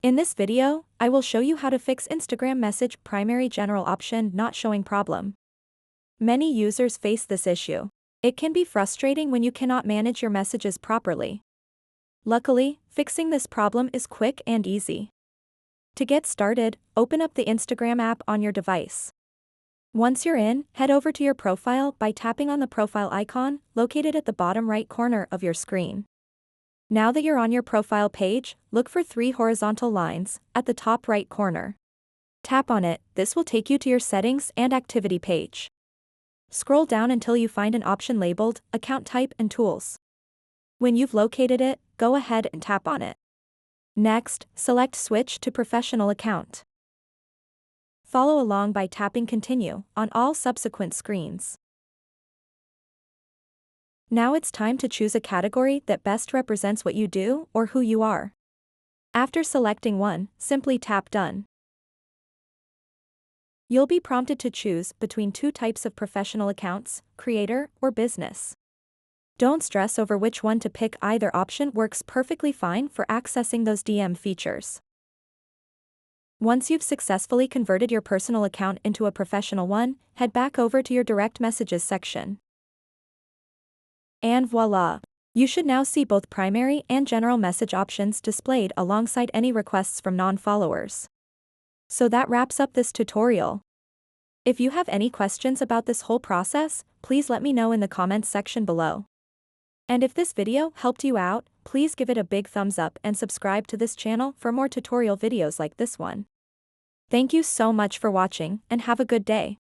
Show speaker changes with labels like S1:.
S1: In this video, I will show you how to fix Instagram message primary general option not showing problem. Many users face this issue. It can be frustrating when you cannot manage your messages properly. Luckily, fixing this problem is quick and easy. To get started, open up the Instagram app on your device. Once you're in, head over to your profile by tapping on the profile icon located at the bottom right corner of your screen. Now that you're on your profile page, look for 3 horizontal lines at the top right corner. Tap on it. This will take you to your settings and activity page. Scroll down until you find an option labeled Account Type and Tools. When you've located it, go ahead and tap on it. Next, select Switch to Professional Account. Follow along by tapping Continue on all subsequent screens. Now it's time to choose a category that best represents what you do or who you are. After selecting one, simply tap Done. You'll be prompted to choose between 2 types of professional accounts, creator or business. Don't stress over which one to pick, either option works perfectly fine for accessing those DM features. Once you've successfully converted your personal account into a professional one, head back over to your direct messages section. And voila! You should now see both primary and general message options displayed alongside any requests from non-followers. So that wraps up this tutorial. If you have any questions about this whole process, please let me know in the comments section below. And if this video helped you out, please give it a big thumbs up and subscribe to this channel for more tutorial videos like this one. Thank you so much for watching and have a good day.